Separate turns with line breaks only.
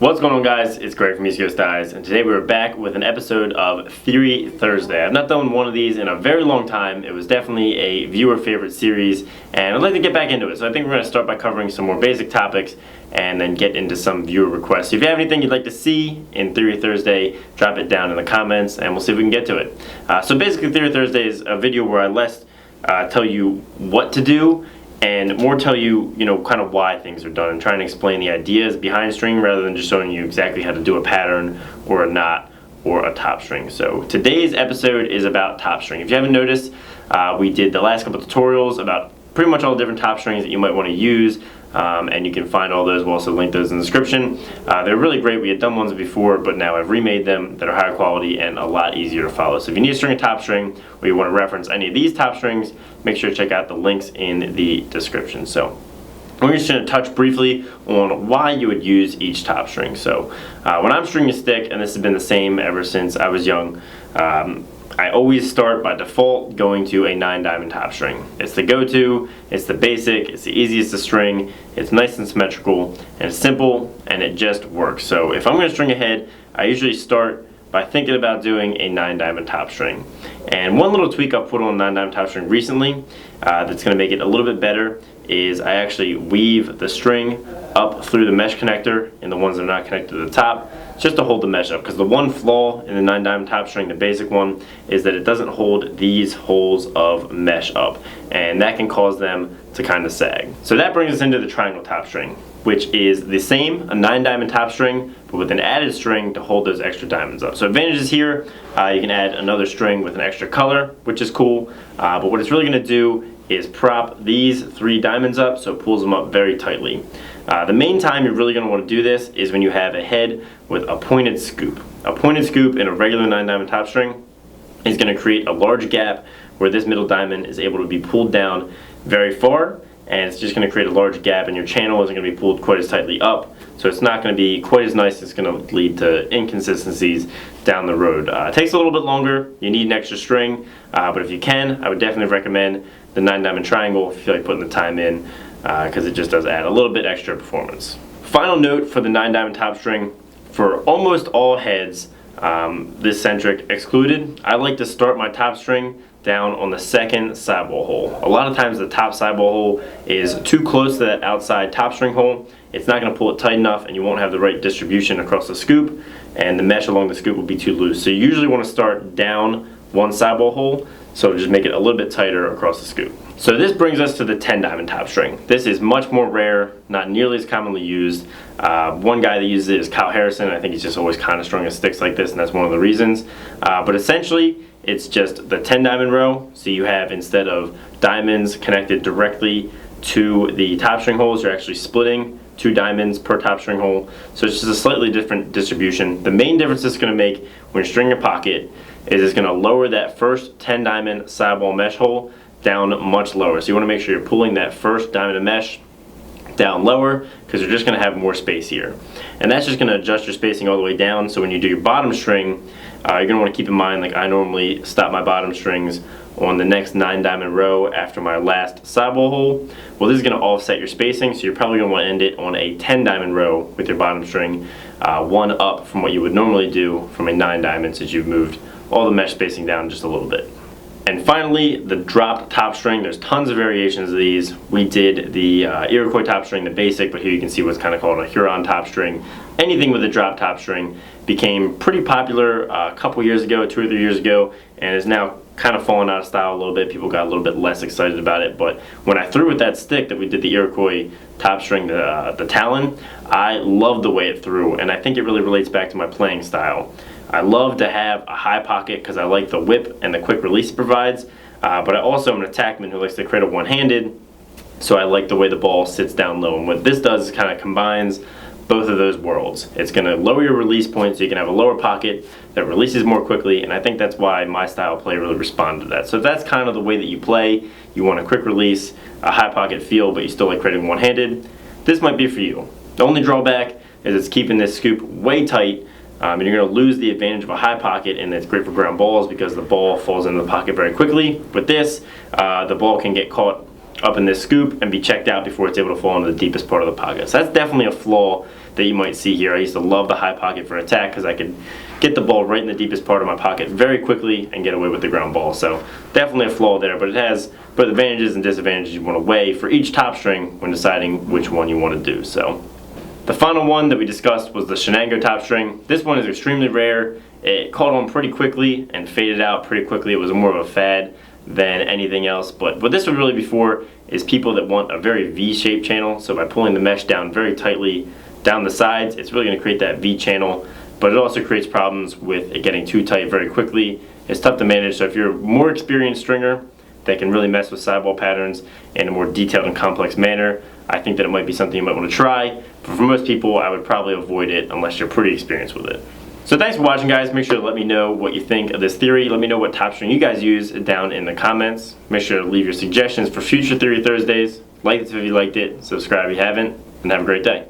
What's going on, guys? It's Greg from East Coast Dies, and today we're back with an episode of Theory Thursday. I've not done one of these in a very long time. It was definitely a viewer favorite series, and I'd like to get back into it. So I think we're going to start by covering some more basic topics and then get into some viewer requests. So if you have anything you'd like to see in Theory Thursday, drop it down in the comments and we'll see if we can get to it. So basically, Theory Thursday is a video where I less tell you what to do and more tell you, kind of why things are done and try and explain the ideas behind string rather than just showing you exactly how to do a pattern or a knot or a top string. So today's episode is about top string. If you haven't noticed, we did the last couple tutorials about pretty much all the different top strings that you might want to use, and you can find all those. We'll also link those in the description. They're really great. We had done ones before, but now I've remade them that are higher quality and a lot easier to follow. So if you need a string of top string or you want to reference any of these top strings, make sure to check out the links in the description. So we're just going to touch briefly on why you would use each top string. So when I'm stringing a stick, and this has been the same ever since I was young, I always start by default going to a 9-diamond top string. It's the go-to, it's the basic, it's the easiest to string, it's nice and symmetrical, and it's simple, and it just works. So if I'm going to string ahead, I usually start by thinking about doing a 9-diamond top string. And one little tweak I've put on 9-diamond top string recently that's going to make it a little bit better is I actually weave the string up through the mesh connector in the ones that are not connected to the top, just to hold the mesh up. Because the one flaw in the 9-diamond top string, the basic one, is that it doesn't hold these holes of mesh up, and that can cause them to kind of sag. So that brings us into the triangle top string, which is the same, a 9-diamond top string, but with an added string to hold those extra diamonds up. So advantages here, you can add another string with an extra color, which is cool, but what it's really going to do is prop these 3 diamonds up so it pulls them up very tightly. The main time you're really going to want to do this is when you have a head with a pointed scoop. A pointed scoop in a regular 9-diamond top string is going to create a large gap where this middle diamond is able to be pulled down very far, and it's just going to create a large gap, and your channel isn't going to be pulled quite as tightly up, so it's not going to be quite as nice. It's going to lead to inconsistencies down the road. It takes a little bit longer. You need an extra string, but if you can, I would definitely recommend the 9-diamond triangle if you feel like putting the time in, because it just does add a little bit extra performance. Final note for the 9-diamond top string: for almost all heads, this centric excluded, I like to start my top string down on the second sidewall hole. A lot of times the top sidewall hole is too close to that outside top string hole. It's not going to pull it tight enough, and you won't have the right distribution across the scoop, and the mesh along the scoop will be too loose. So you usually want to start down one sidewall hole, so just make it a little bit tighter across the scoop. So this brings us to the 10-diamond top string. This is much more rare, not nearly as commonly used. One guy that uses it is Kyle Harrison. I think he's just always kind of strung his sticks like this, and that's one of the reasons. But essentially, it's just the 10-diamond row. So you have, instead of diamonds connected directly to the top string holes, you're actually splitting 2 diamonds per top string hole. So it's just a slightly different distribution. The main difference it's going to make when you're stringing a pocket is it's going to lower that first 10-diamond sidewall mesh hole down much lower. So you want to make sure you're pulling that first diamond of mesh down lower, because you're just going to have more space here. And that's just going to adjust your spacing all the way down. So when you do your bottom string, you're going to want to keep in mind, like I normally stop my bottom strings on the next 9-diamond row after my last sidewall hole. Well, this is going to offset your spacing, so you're probably going to want to end it on a 10-diamond row with your bottom string, one up from what you would normally do from a 9-diamond, since you've moved all the mesh spacing down just a little bit. And finally, the dropped top string. There's tons of variations of these. We did the Iroquois top string, the basic, but here you can see what's kind of called a Huron top string. Anything with a dropped top string became pretty popular a couple years ago, 2 or 3 years ago, and is now kind of fallen out of style a little bit. People got a little bit less excited about it, but when I threw with that stick that we did the Iroquois top string, the Talon, I loved the way it threw, and I think it really relates back to my playing style. I love to have a high pocket because I like the whip and the quick release it provides, but I also am an attackman who likes to cradle one-handed, so I like the way the ball sits down low. And what this does is kind of combines both of those worlds. It's going to lower your release point so you can have a lower pocket that releases more quickly, and I think that's why my style of play really responded to that. So if that's kind of the way that you play, you want a quick release, a high pocket feel, but you still like cradling one-handed, this might be for you. The only drawback is it's keeping this scoop way tight, and you're going to lose the advantage of a high pocket, and it's great for ground balls because the ball falls into the pocket very quickly. With this, the ball can get caught up in this scoop and be checked out before it's able to fall into the deepest part of the pocket. So that's definitely a flaw that you might see here. I used to love the high pocket for attack because I could get the ball right in the deepest part of my pocket very quickly and get away with the ground ball. So definitely a flaw there, but it has both advantages and disadvantages you want to weigh for each top string when deciding which one you want to do. So the final one that we discussed was the Shenango top string. This one is extremely rare. It caught on pretty quickly and faded out pretty quickly. It was more of a fad than anything else. But what this would really be for is people that want a very V-shaped channel. So by pulling the mesh down very tightly down the sides, it's really going to create that V channel. But it also creates problems with it getting too tight very quickly. It's tough to manage. So if you're a more experienced stringer that can really mess with sidewall patterns in a more detailed and complex manner, I think that it might be something you might want to try. But for most people, I would probably avoid it unless you're pretty experienced with it. So thanks for watching, guys. Make sure to let me know what you think of this theory. Let me know what top string you guys use down in the comments. Make sure to leave your suggestions for future Theory Thursdays. Like this if you liked it, subscribe if you haven't, and have a great day.